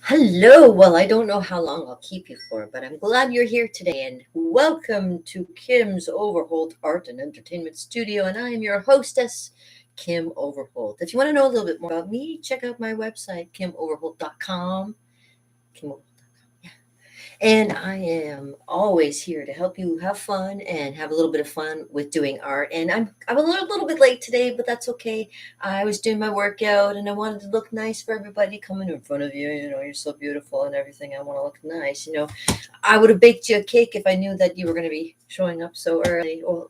Hello. Well, I don't know how long I'll keep you for, but I'm glad you're here today. And welcome to Kim's Overholt Art and Entertainment Studio. And I am your hostess, Kim Overholt. If you want to know a little bit more about me, check out my website, kimoverholt.com. Kim and I am always here to help you have fun and have a little bit of fun with doing art. And I'm a little bit late today, but that's okay. I was doing my workout and I wanted to look nice for everybody coming in front of you. You know, you're so beautiful and everything. I want to look nice. I would have baked you a cake if I knew that you were going to be showing up so early. Or,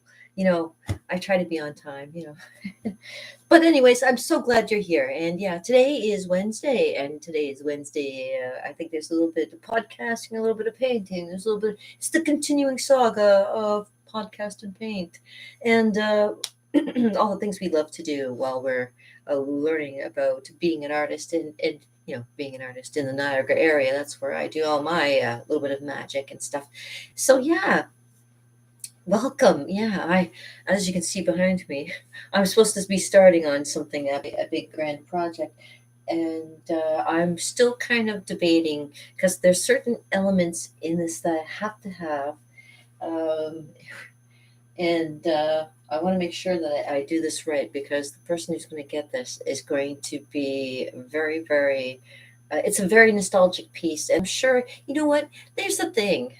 I try to be on time. But anyways, I'm so glad you're here. And yeah, today is Wednesday, and today is Wednesday. I think there's a little bit of podcasting, a little bit of painting. There's a little bit. It's the continuing saga of podcast and paint, and all the things we love to do while we're learning about being an artist and being an artist in the Niagara area. That's where I do all my little bit of magic and stuff. So yeah, welcome. Yeah, as you can see behind me, I'm supposed to be starting on something, a big grand project, and I'm still kind of debating because there's certain elements in this that I have to have, um, and I want to make sure that I do this right because the person who's going to get this is going to be very, very. It's a very nostalgic piece, and I'm sure you know what. There's the thing.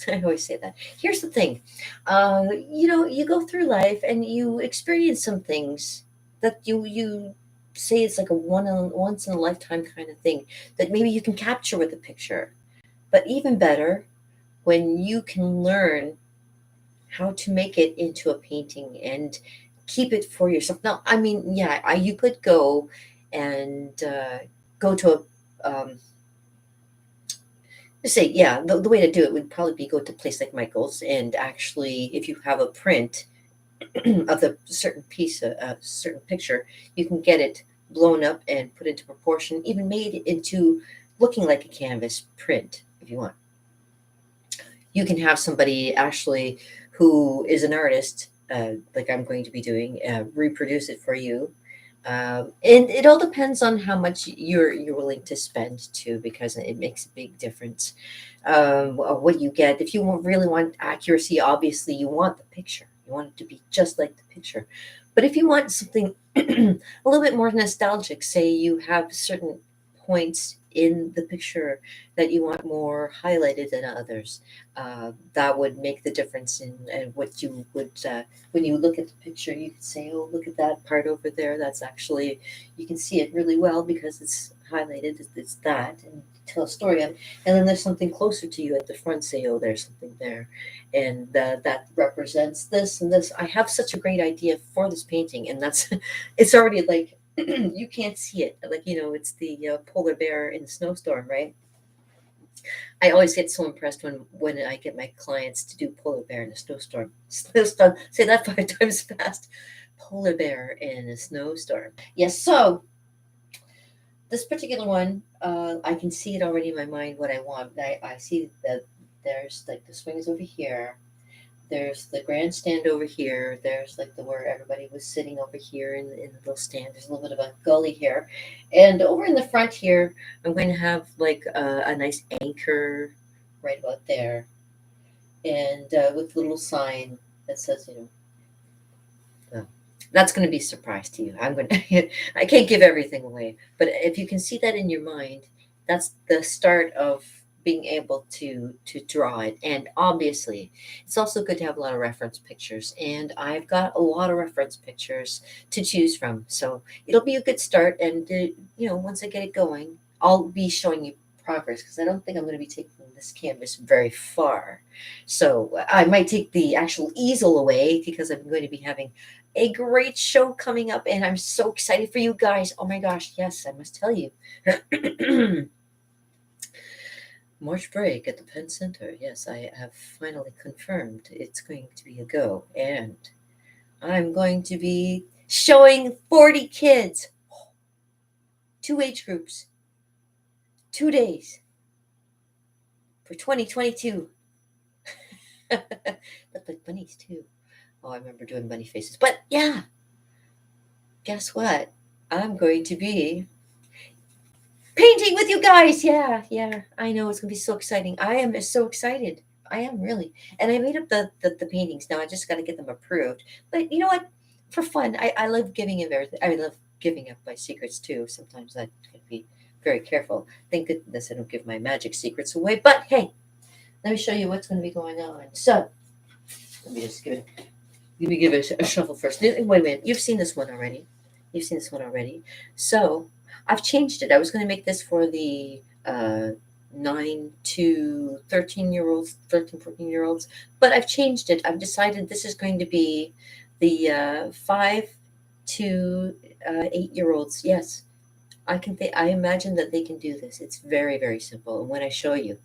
I always say that. Here's the thing. You go through life and you experience some things that you say it's like a once in a lifetime kind of thing that maybe you can capture with a picture. But even better, when you can learn how to make it into a painting and keep it for yourself. Now, I mean, yeah, you could go and go to a just say, yeah, the way to do it would probably be go to a place like Michael's and actually, if you have a print of the certain piece, a certain picture, you can get it blown up and put into proportion, even made into looking like a canvas print if you want. You can have somebody actually who is an artist, like I'm going to be doing, reproduce it for you. And it all depends on how much you're willing to spend too, because it makes a big difference. What you get, if you really want accuracy, obviously you want the picture. You want it to be just like the picture. But if you want something a little bit more nostalgic, say you have certain points in the picture that you want more highlighted than others, that would make the difference in what you would when you look at the picture, you could say, oh, look at that part over there. That's actually, you can see it really well because it's highlighted. It's that, and tell a story. And then there's something closer to you at the front, say, oh, there's something there. And that represents this and this. I have such a great idea for this painting. And that's, it's already like, you can't see it. Like, it's the polar bear in the snowstorm, right? I always get so impressed when I get my clients to do polar bear in a snowstorm. Snowstorm. Say that 5 times fast. Polar bear in a snowstorm. Yes. So this particular one, I can see it already in my mind what I want. I see that there's like the swings over here. There's the grandstand over here. There's like the where everybody was sitting over here in the little stand. There's a little bit of a gully here. And over in the front here, I'm going to have like a nice anchor right about there. And with a little sign that says, that's going to be a surprise to you. I'm going to, I can't give everything away. But if you can see that in your mind, that's the start of being able to draw it. And obviously it's also good to have a lot of reference pictures, and I've got a lot of reference pictures to choose from, so it'll be a good start. And once I get it going, I'll be showing you progress because I don't think I'm going to be taking this canvas very far. So I might take the actual easel away because I'm going to be having a great show coming up, and I'm so excited for you guys. Oh my gosh, yes, I must tell you. March break at the Penn Center. Yes, I have finally confirmed it's going to be a go. And I'm going to be showing 40 kids, two age groups, 2 days for 2022. Look like bunnies too. Oh, I remember doing bunny faces. But yeah, guess what? I'm going to be Painting with you guys. Yeah, yeah. I know it's gonna be so exciting. I am so excited. I am really. And I made up the paintings. Now I just got to get them approved. But you know what? For fun, I love giving up everything. I love giving up my secrets too. Sometimes I can be very careful. Thank goodness I don't give my magic secrets away. But hey, let me show you what's going to be going on. So let me just give it. Let me give it a shuffle first. Wait a minute. You've seen this one already. You've seen this one already. So I've changed it. I was going to make this for the 9 to 13-year-olds, 13, 14-year-olds, but I've changed it. I've decided this is going to be the 5 to 8-year-olds. Yes, I imagine that they can do this. It's very, very simple. And when I show you,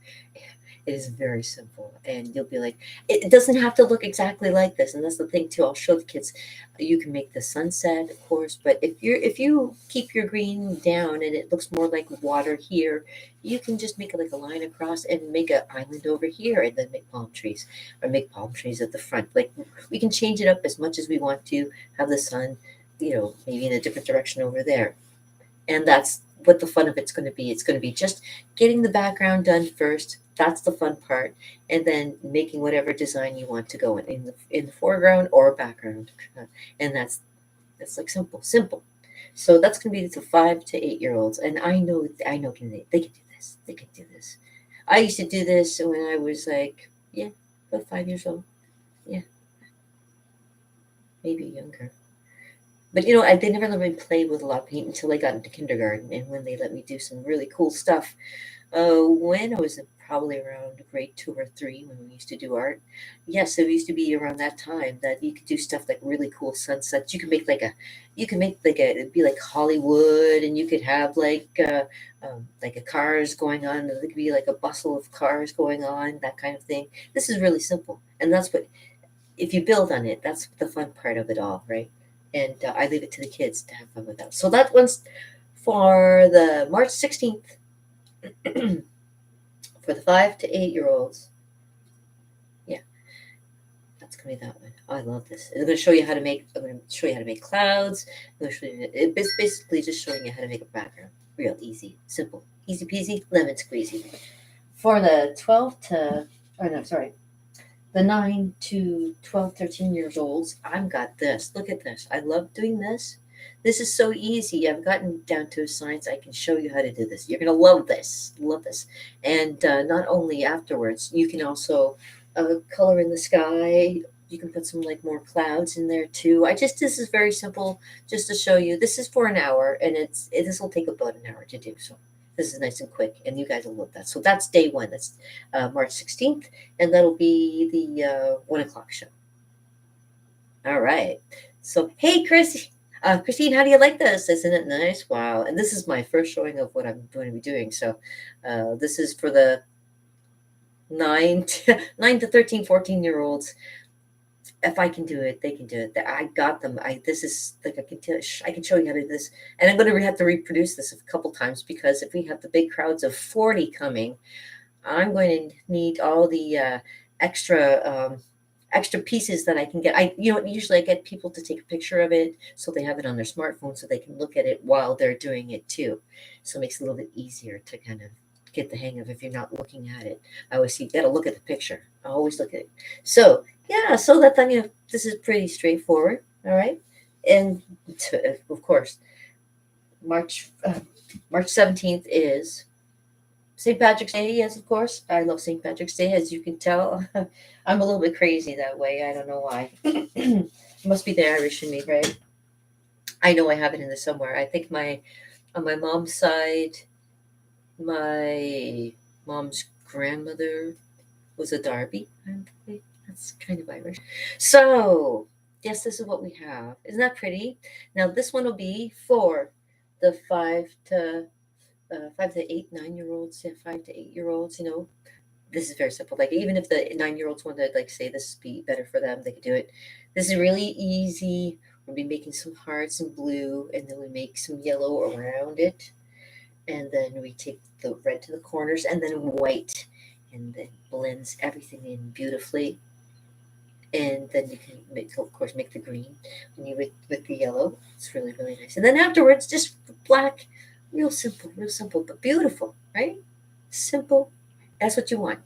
it is very simple, and you'll be like, it doesn't have to look exactly like this. And that's the thing too. I'll show the kids. You can make the sunset, of course, but if you keep your green down and it looks more like water here, you can just make it like a line across and make an island over here, and then make palm trees, or make palm trees at the front. Like we can change it up as much as we want to. Have the sun, maybe in a different direction over there, and that's what the fun of it's going to be. It's going to be just getting the background done first. That's the fun part, and then making whatever design you want to go in the foreground or background, and that's like simple, simple. So that's going to be the 5 to 8-year-olds, and I know they can do this. They can do this. I used to do this when I was like, yeah, about 5 years old. Yeah, maybe younger. But they never let me play with a lot of paint until I got into kindergarten, and when they let me do some really cool stuff. When I was probably around grade 2 or 3, when we used to do art, yes, it used to be around that time that you could do stuff like really cool sunsets. It'd be like Hollywood, and you could have like a cars going on. There could be like a bustle of cars going on, that kind of thing. This is really simple, and that's what if you build on it, that's the fun part of it all, right? And I leave it to the kids to have fun with that. So that one's for the March 16th for the 5 to 8-year-olds. Yeah, that's gonna be that one. Oh, I love this. I'm gonna show you how to make. I'm gonna show you how to make clouds. I'm gonna show you. It's basically just showing you how to make a background. Real easy, simple, easy peasy, lemon squeezy. For the 12 to, oh no, sorry, the 9 to 12, 13 years olds, I've got this. Look at this. I love doing this. This is so easy. I've gotten down to a science. I can show you how to do this. You're going to love this. Love this. And not only afterwards, you can also color in the sky. You can put some like more clouds in there too. This is very simple just to show you. This is for an hour, and this will take about an hour to do. So this is nice and quick, and you guys will love that. So that's day one. That's March 16th, and that'll be the 1 o'clock show. All right. So, hey, Christine, how do you like this? Isn't it nice? Wow. And this is my first showing of what I'm going to be doing. So, this is for the 9 to 13, 14-year-olds. If I can do it, they can do it. I got them. This is like I can show you how to do this, and I'm going to have to reproduce this a couple times because if we have the big crowds of 40 coming, I'm going to need all the extra extra pieces that I can get. Usually I get people to take a picture of it so they have it on their smartphone so they can look at it while they're doing it too. So it makes it a little bit easier to kind of get the hang of if you're not looking at it. I always see you got to look at the picture. I always look at it. So yeah, so that then this is pretty straightforward. All right, and of course March March 17th is St. Patrick's Day. Yes, of course. I love St. Patrick's Day, as you can tell. I'm a little bit crazy that way. I don't know why. It must be the Irish in me, right? I know I have it in there somewhere. I think on my mom's side, my mom's grandmother was a Derby. That's kind of Irish. So, yes, this is what we have. Isn't that pretty? Now, this one will be for the 5 to 8, 9-year-olds, yeah, 5 to 8-year-olds. This is very simple. Like even if the 9-year-olds want to like say this be better for them, they can do it. This is really easy. We'll be making some hearts in blue, and then we make some yellow around it, and then we take the red to the corners, and then white, and then blends everything in beautifully. And then you can of course, make the green when you with the yellow. It's really really nice. And then afterwards, just black real simple, but beautiful, right? Simple. That's what you want.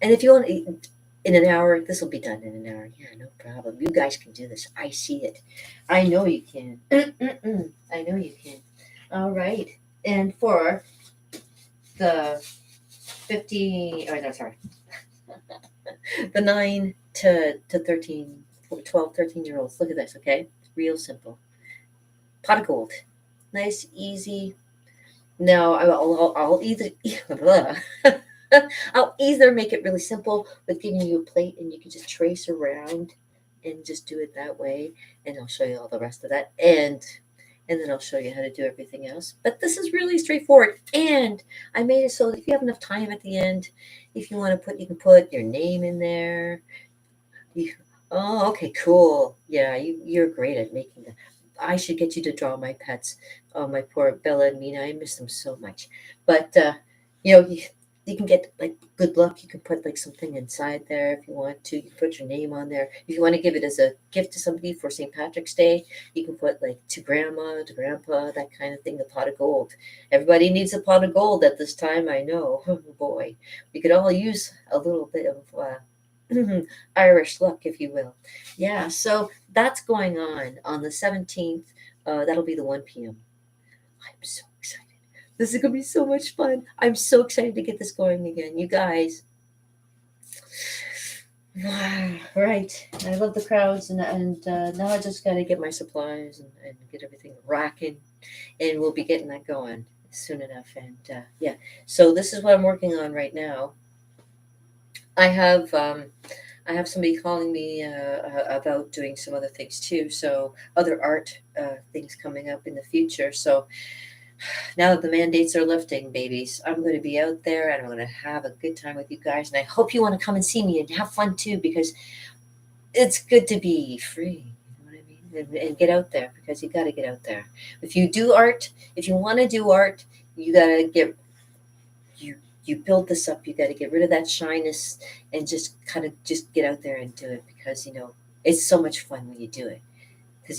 And if you want to eat in an hour, this will be done in an hour. Yeah, no problem. You guys can do this. I see it. I know you can. I know you can. All right. And for the 50, oh, no, sorry, the 9 to 13, 12, 13 year olds, look at this, okay? Real simple. Pot of gold. Nice, easy. Now, I'll either I'll either make it really simple with giving you a plate and you can just trace around and just do it that way, and I'll show you all the rest of that, and then I'll show you how to do everything else. But this is really straightforward, and I made it so that if you have enough time at the end, if you want to put, you can put your name in there. You, oh, okay, cool. Yeah, you're great at making that. I should get you to draw my pets. Oh, my poor Bella and Mina. I miss them so much. But you can get like good luck. You can put like something inside there if you want to. You can put your name on there. If you want to give it as a gift to somebody for St. Patrick's Day, you can put like to grandma, to grandpa, that kind of thing. The pot of gold. Everybody needs a pot of gold at this time. I know. Oh boy, we could all use a little bit of. Irish luck, if you will. Yeah, so that's going on the 17th. That'll be the 1 p.m. I'm so excited. This is going to be so much fun. I'm so excited to get this going again. You guys. Right. I love the crowds, and now I just got to get my supplies and get everything rocking, and we'll be getting that going soon enough. And yeah, so this is what I'm working on right now. I have somebody calling me about doing some other things too. So other art things coming up in the future. So now that the mandates are lifting, babies, I'm going to be out there and I'm going to have a good time with you guys. And I hope you want to come and see me and have fun too, because it's good to be free. You know what I mean? And get out there, because you got to get out there. If you do art, if you want to do art, you got to get you build this up. You got to get rid of that shyness and just kind of just get out there and do it, because it's so much fun when you do it. Because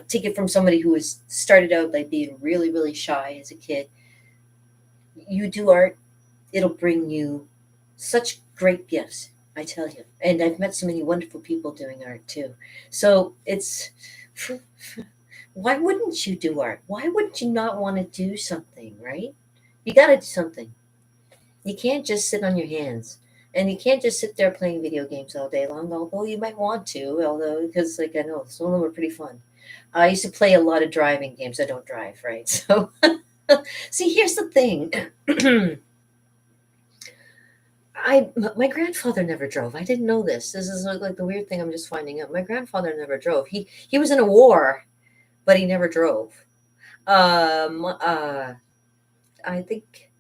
take it from somebody who was started out like being really really shy as a kid. You do art, it'll bring you such great gifts, I tell you. And I've met so many wonderful people doing art too. So it's why wouldn't you do art? Why wouldn't you not want to do something, right? You got to do something. You can't just sit on your hands. And you can't just sit there playing video games all day long, although you might want to, although, because, like, I know some of them are pretty fun. I used to play a lot of driving games. I don't drive, right? So, see, here's the thing. My grandfather never drove. I didn't know this. This is like the weird thing I'm just finding out. My grandfather never drove. He was in a war, but he never drove. I think,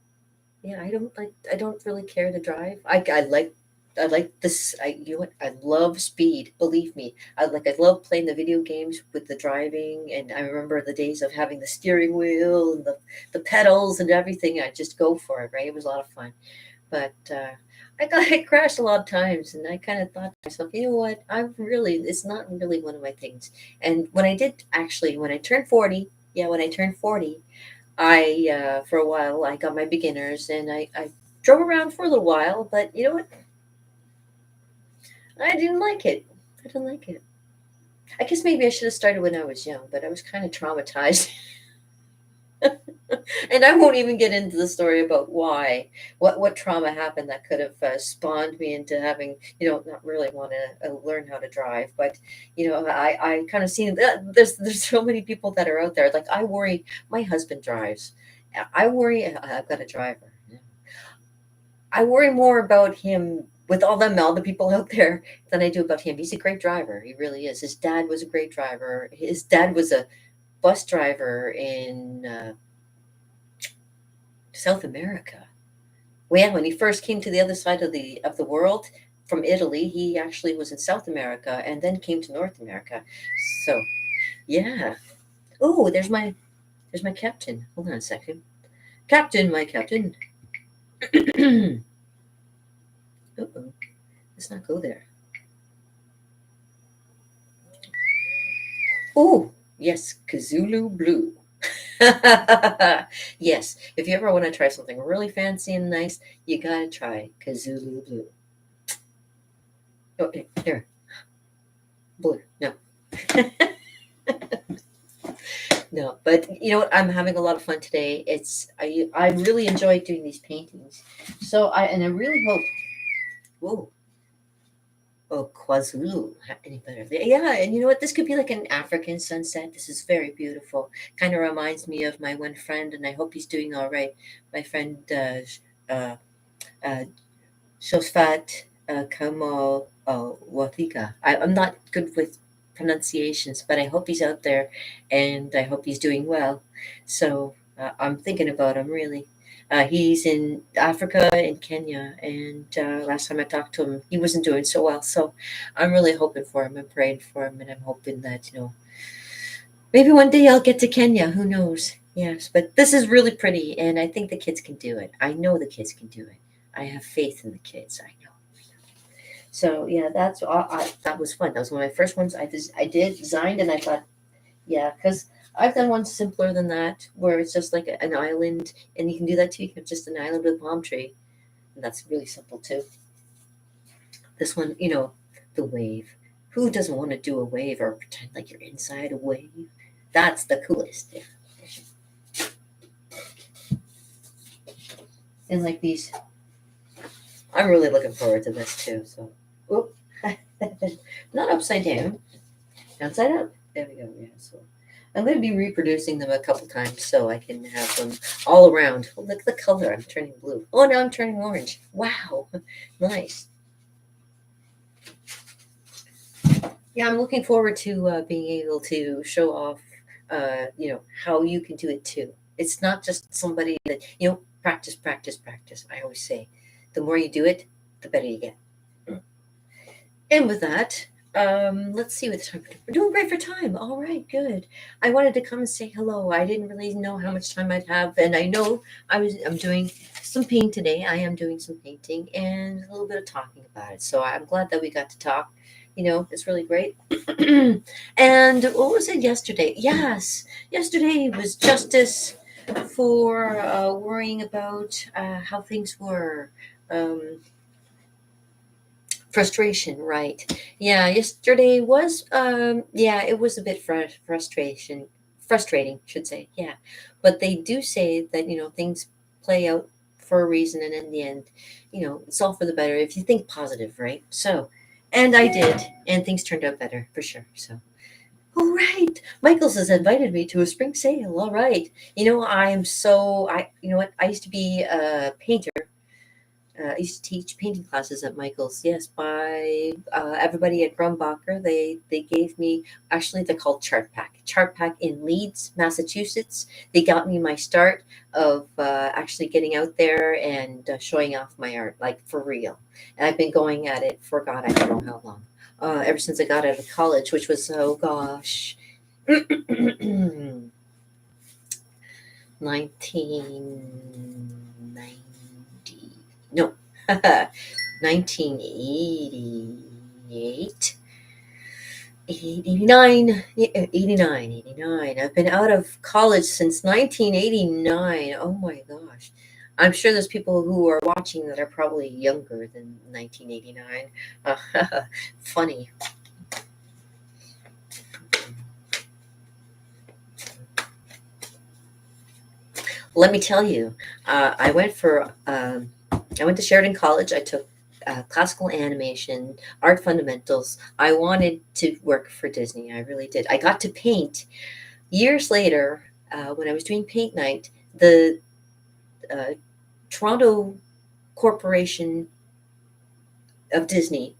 yeah, I don't really care to drive. I like this. You know what? I love speed. Believe me. I love playing the video games with the driving. And I remember the days of having the steering wheel and the pedals and everything. I just go for it. Right? It was a lot of fun. But I crashed a lot of times, and I kind of thought to myself, you know what? It's not really one of my things. And when I turned 40, yeah, when I turned 40, for a while, I got my beginners, and I drove around for a little while, but you know what? I didn't like it. I didn't like it. I guess maybe I should have started when I was young, but I was kind of traumatized. And I won't even get into the story about what trauma happened that could have spawned me into having, not really want to learn how to drive. But, I kind of seen that there's so many people that are out there. Like, I worry, my husband drives. I worry, I've got a driver. I worry more about him with all the people out there than I do about him. He's a great driver. He really is. His dad was a great driver. His dad was a bus driver in South America. Well, yeah, when he first came to the other side of the world from Italy, he actually was in South America and then came to North America. So, yeah. Oh, there's my captain. Hold on a second. Captain, my captain. Uh-oh. Let's not go there. Oh, yes, Kazulu Blue. Yes, if you ever want to try something really fancy and nice, you gotta try Kazulu Blue. Oh, here, blue. No, no. But you know what? I'm having a lot of fun today. I really enjoyed doing these paintings. So I really hope. Whoa. Oh, KwaZulu, any better? Yeah, and you know what? This could be like an African sunset. This is very beautiful. Kind of reminds me of my one friend, and I hope he's doing all right. My friend, uh, uh, Shosfat Kamo Wathika. I'm not good with pronunciations, but I hope he's out there, and I hope he's doing well. So I'm thinking about him really. He's in Africa in Kenya, and last time I talked to him, he wasn't doing so well. So I'm really hoping for him and praying for him, and I'm hoping that maybe one day I'll get to Kenya. Who knows? Yes, but this is really pretty, and I think the kids can do it. I know the kids can do it. I have faith in the kids. I know. So yeah, that was fun. That was one of my first ones I did designed, and I thought, yeah, because I've done one simpler than that, where it's just like an island, and you can do that too. You can have just an island with a palm tree, and that's really simple too. This one, the wave. Who doesn't want to do a wave or pretend like you're inside a wave? That's the coolest. Yeah. And like these, I'm really looking forward to this too. So, oop, not upside down, downside up. There we go. Yeah. So I'm going to be reproducing them a couple times so I can have them all around. Oh, look at the color. I'm turning blue. Oh, now I'm turning orange. Wow. Nice. Yeah, I'm looking forward to being able to show off, how you can do it too. It's not just somebody that, practice, practice, practice. I always say, the more you do it, the better you get. And with that, let's see what time we're doing. Great for time. All right, good. I wanted to come and say hello. I didn't really know how much time I'd have, and I know I'm doing some painting today. I am doing some painting and a little bit of talking about it. So I'm glad that we got to talk. It's really great. And what was it yesterday? Yes, yesterday was justice for worrying about how things were. Um, Frustration, right. Yeah, yesterday was yeah, it was a bit frustrating, should say. Yeah. But they do say that, things play out for a reason, and in the end, it's all for the better if you think positive, right? So, and I did, and things turned out better for sure. So, all right. Michaels has invited me to a spring sale. All right. You know what? I used to be a painter. I used to teach painting classes at Michael's. Yes, by everybody at Grumbacher. They gave me, actually they're called Chart Pack in Leeds, Massachusetts. They got me my start of actually getting out there and showing off my art, like for real. And I've been going at it for God, I don't know how long. Ever since I got out of college, which was, oh gosh, 1990. No, 1988, 89, yeah, 89, 89. I've been out of college since 1989. Oh my gosh. I'm sure there's people who are watching that are probably younger than 1989. Funny. Let me tell you, I went to Sheridan College. I took classical animation, art fundamentals. I wanted to work for Disney. I really did. I got to paint years later when I was doing paint night. The uh, Toronto Corporation of Disney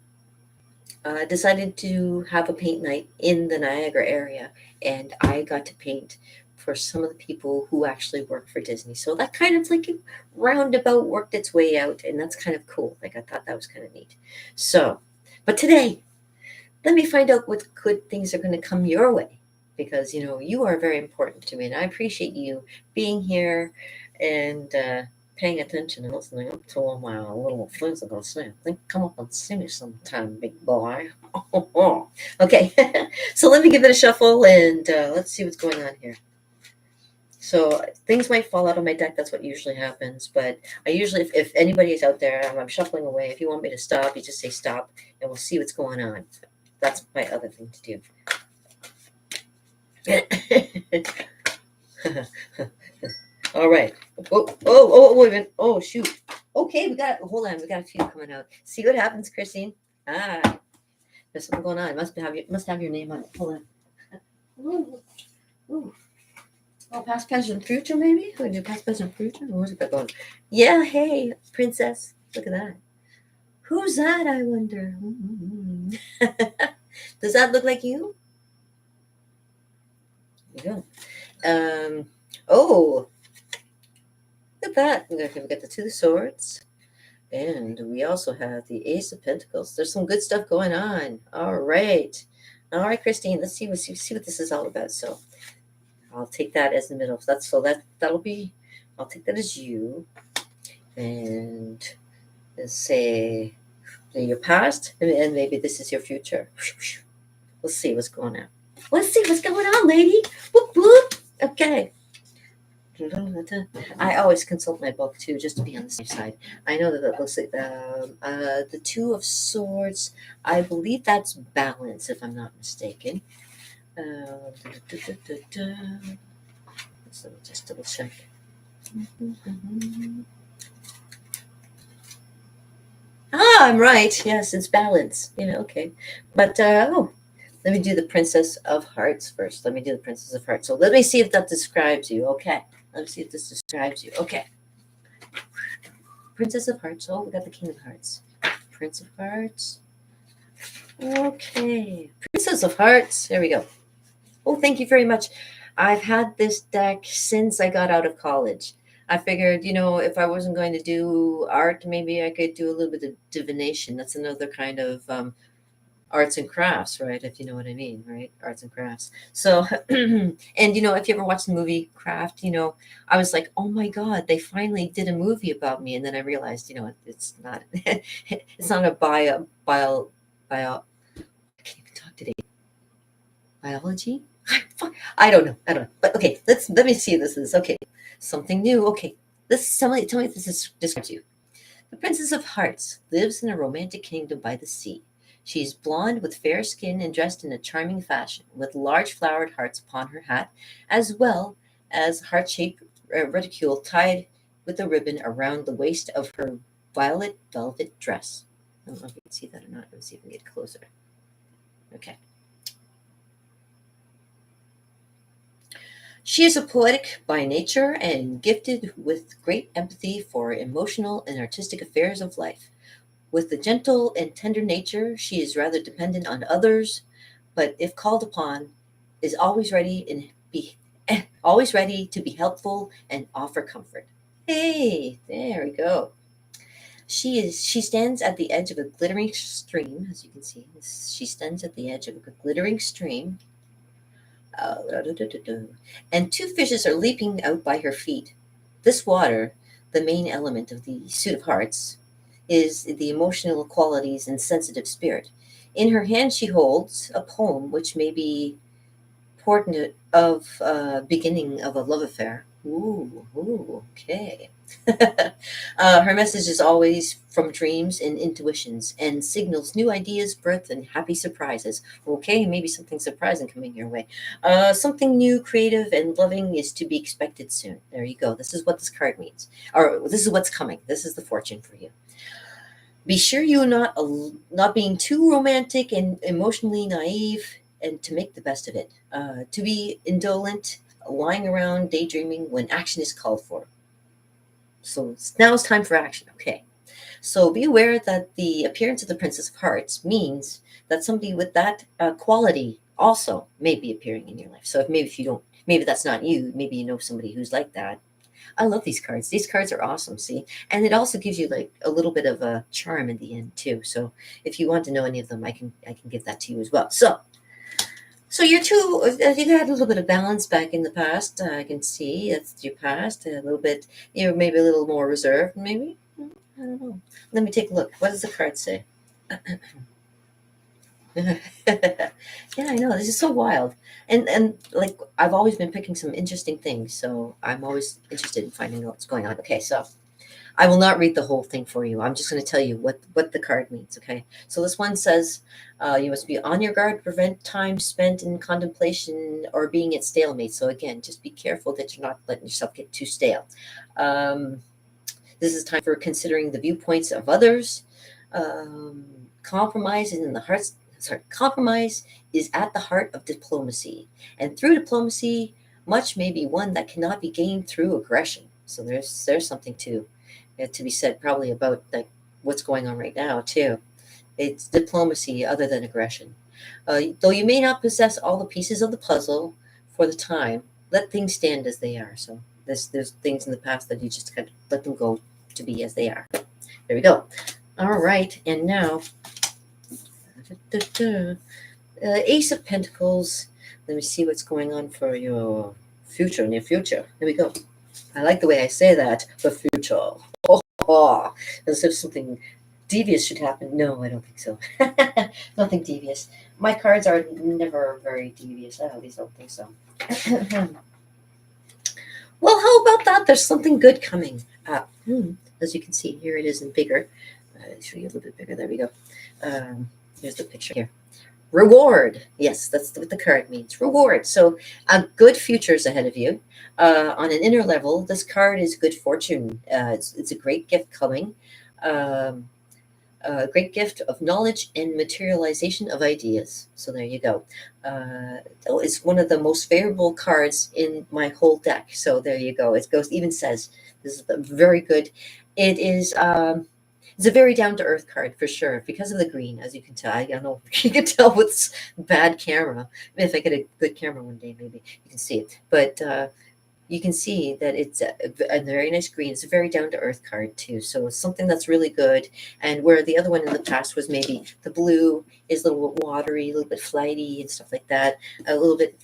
decided to have a paint night in the Niagara area, and I got to paint for some of the people who actually work for Disney. So that kind of like roundabout worked its way out, and that's kind of cool. Like I thought that was kind of neat. So, but today, let me find out what good things are going to come your way, because you are very important to me, and I appreciate you being here and paying attention and listening up to all my little physical stuff. Think, come up and see me sometime, big boy. Okay, so let me give it a shuffle and let's see what's going on here. So things might fall out of my deck. That's what usually happens. But I usually, if anybody is out there, I'm shuffling away. If you want me to stop, you just say stop, and we'll see what's going on. That's my other thing to do. All right. Wait a minute. Oh, shoot. Okay, hold on. We got a few coming out. See what happens, Christine? Ah, there's something going on. Must have your name on it. Hold on. Ooh, ooh. Oh, past, present, future, maybe? We do past, present, future? Where's it going? Yeah, hey, princess. Look at that. Who's that, I wonder? Does that look like you? There you go. Oh, look at that. We've got the Two of Swords. And we also have the Ace of Pentacles. There's some good stuff going on. All right. All right, Christine, let's see what this is all about. So I'll take that as the middle. That'll be, I'll take that as you. And let's say your past, and maybe this is your future. Let's see what's going on. Let's see what's going on, lady. Whoop, whoop. Okay. I always consult my book too, just to be on the safe side. I know that looks like the Two of Swords. I believe that's balance, if I'm not mistaken. Let's just double check. I'm right. Yes, it's balance. Yeah, okay. But let me do the Princess of Hearts first. Let me do the Princess of Hearts. So let me see if that describes you. Okay. Let me see if this describes you. Okay. Princess of Hearts. Oh, we got the King of Hearts. Prince of Hearts. Okay. Princess of Hearts. There we go. Oh, thank you very much. I've had this deck since I got out of college. I figured, if I wasn't going to do art, maybe I could do a little bit of divination. That's another kind of arts and crafts, right? If you know what I mean, right? Arts and crafts. So, and if you ever watched the movie Craft, I was like, oh my God, they finally did a movie about me. And then I realized, it's not, it's not a bio, I can't even talk today. Biology? I don't know. But okay, let me see if this is okay. Something new. Okay. Tell me if this describes you. The Princess of Hearts lives in a romantic kingdom by the sea. She is blonde with fair skin and dressed in a charming fashion, with large flowered hearts upon her hat, as well as heart-shaped reticule tied with a ribbon around the waist of her violet velvet dress. I don't know if you can see that or not. Let's see if we can get closer. Okay. She is a poetic by nature and gifted with great empathy for emotional and artistic affairs of life. With a gentle and tender nature, she is rather dependent on others, but if called upon, is always ready to be helpful and offer comfort. Hey, there we go. She stands at the edge of a glittering stream, as you can see. She stands at the edge of a glittering stream. And two fishes are leaping out by her feet. This water, the main element of the suit of hearts, is the emotional qualities and sensitive spirit. In her hand, she holds a poem which may be portent of beginning of a love affair. Ooh, okay. Her message is always from dreams and intuitions and signals new ideas, birth, and happy surprises. Okay, maybe something surprising coming your way. Something new, creative, and loving is to be expected soon. There you go. This is what this card means. Or this is what's coming. This is the fortune for you. Be sure you're not being too romantic and emotionally naive, and to make the best of it. To be indolent, lying around, daydreaming when action is called for. So now it's time for action. Okay. So be aware that the appearance of the Princess of Hearts means that somebody with that quality also may be appearing in your life. So if you don't, maybe that's not you. Maybe you know somebody who's like that. I love these cards. These cards are awesome. See, and it also gives you like a little bit of a charm in the end too. So if you want to know any of them, I can give that to you as well. So you're you had a little bit of balance back in the past. I can see that's your past. A little bit, you're maybe a little more reserved, maybe. I don't know. Let me take a look. What does the card say? Yeah, I know. This is so wild. And like I've always been picking some interesting things, so I'm always interested in finding out what's going on. Okay, so I will not read the whole thing for you. I'm just going to tell you what the card means. Okay, so this one says you must be on your guard to prevent time spent in contemplation or being at stalemate. So again, just be careful that you're not letting yourself get too stale. Um, this is time for considering the viewpoints of others. Compromise is in the heart. Sorry, compromise is at the heart of diplomacy, and through diplomacy, much may be won that cannot be gained through aggression. So there's something to be said probably about like what's going on right now too. It's diplomacy other than aggression. Though you may not possess all the pieces of the puzzle for the time, let things stand as they are. So there's things in the past that you just got to let them go to be as they are. There we go. All right, and now Ace of Pentacles. Let me see what's going on for your future, near future. There we go. I like the way I say that. The future. Oh, as if something devious should happen. No, I don't think so. Nothing devious. My cards are never very devious. I at least don't think so. Well, how about that? There's something good coming up. As you can see, here it is in bigger. Show you a little bit bigger. There we go. Here's the picture here. Reward. Yes, that's what the card means. Reward. So good futures ahead of you. On an inner level, this card is good fortune. It's a great gift coming. Um, a great gift of knowledge and materialization of ideas. So there you go. It's one of the most favorable cards in my whole deck. So there you go. It goes even says this is very good. It is. It's a very down to earth card for sure because of the green, as you can tell. I don't know if you can tell with bad camera. If I get a good camera one day, maybe you can see it. But you can see that it's a very nice green. It's a very down to earth card too. So it's something that's really good. And where the other one in the past was maybe the blue is a little bit watery, a little bit flighty and stuff like that. A little bit.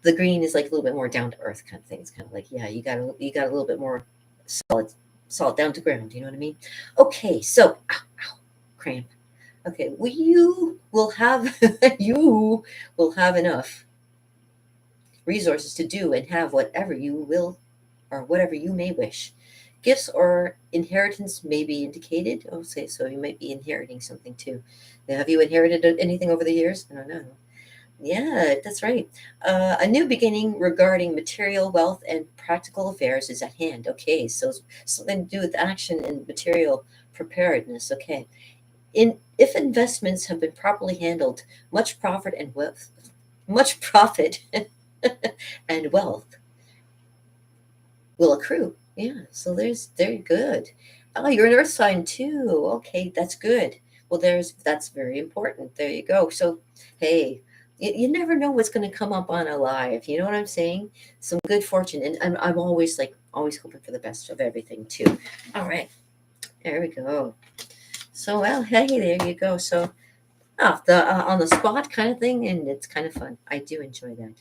The green is like a little bit more down to earth kind of thing. It's kind of like you got a little bit more solid down to ground. You know what I mean? Okay, so cramp. Okay, you will have you will have enough resources to do and have whatever you will or whatever you may wish. Gifts or inheritance may be indicated. Oh, say so you might be inheriting something too. Now, have you inherited anything over the years? I don't know. Yeah, that's right. A new beginning regarding material wealth and practical affairs is at hand. Okay, so something to do with action and material preparedness. Okay, if investments have been properly handled, much profit and wealth will accrue. Yeah, so there's very good. Oh, you're an earth sign too. Okay, that's good. Well, that's very important. There you go. So, hey, you never know what's going to come up on a live. You know what I'm saying? Some good fortune, and I'm always always hoping for the best of everything too. All right, there we go. So, well, hey, there you go. So, the on the spot kind of thing, and it's kind of fun. I do enjoy that.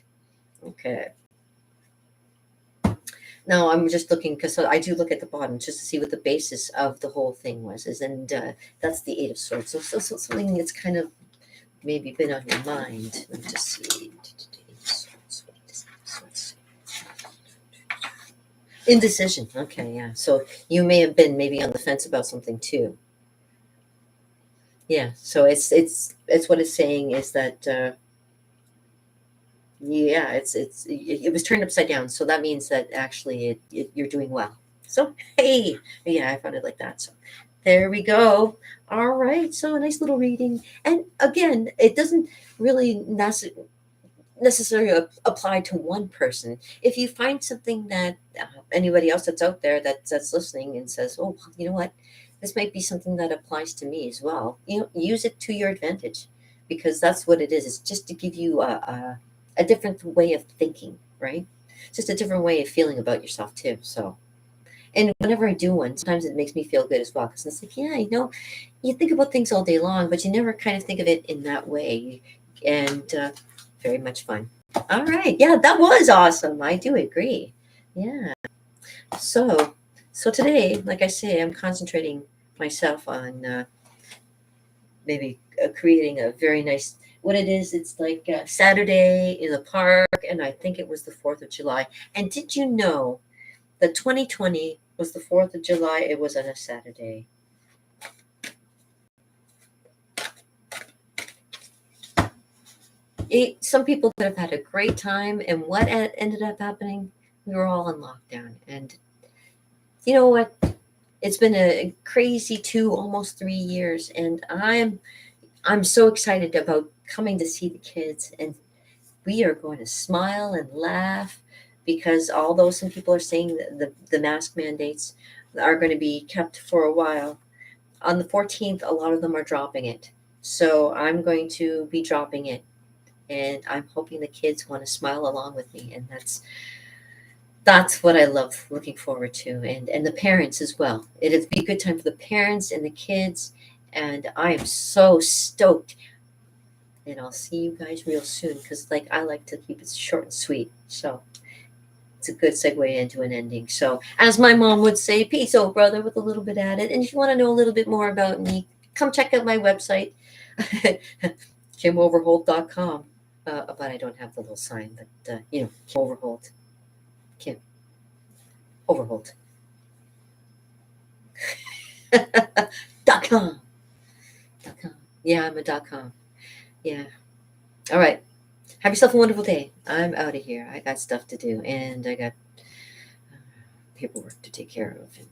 Okay. No, I'm just looking because I do look at the bottom just to see what the basis of the whole thing was. And that's the Eight of Swords. So something that's kind of maybe been on your mind. Let me just see. Indecision. Okay, yeah. So you may have been maybe on the fence about something too. Yeah. So it's what it's saying is that yeah, it was turned upside down. So that means that actually you're doing well. So hey, yeah, I found it like that. So there we go. All right. So a nice little reading. And again, it doesn't really necessarily apply to one person. If you find something that anybody else that's out there that's listening and says, oh, you know what, this might be something that applies to me as well. Use it to your advantage because that's what it is. It's just to give you a different way of thinking, right? Just a different way of feeling about yourself too. So, and whenever I do one, sometimes it makes me feel good as well because it's like, yeah, you think about things all day long, but you never kind of think of it in that way. And very much fun. All right. Yeah, that was awesome. I do agree. Yeah. So today, like I say, I'm concentrating myself on maybe creating a very nice, what it is, it's like Saturday in the park, and I think it was the 4th of July. And did you know that 2020 was the 4th of July? It was on a Saturday. Some people could have had a great time, and what ended up happening? We were all in lockdown, and you know what? It's been a crazy almost 3 years, and I'm so excited about coming to see the kids, and we are going to smile and laugh, because although some people are saying that the mask mandates are going to be kept for a while, on the 14th, a lot of them are dropping it. So I'm going to be dropping it, and I'm hoping the kids want to smile along with me, and that's what I love looking forward to, and the parents as well. It'd be a good time for the parents and the kids, and I am so stoked. And I'll see you guys real soon, because like I like to keep it short and sweet. So it's a good segue into an ending. So as my mom would say, peace, oh brother, with a little bit added. And if you want to know a little bit more about me, come check out my website, KimOverholt.com. But I don't have the little sign, but Kim Overholt. Kim Overholt. .com. .com. Yeah, I'm a .com. Yeah. All right. Have yourself a wonderful day. I'm out of here. I got stuff to do, and I got paperwork to take care of, and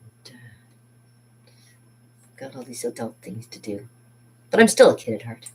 got all these adult things to do. But I'm still a kid at heart.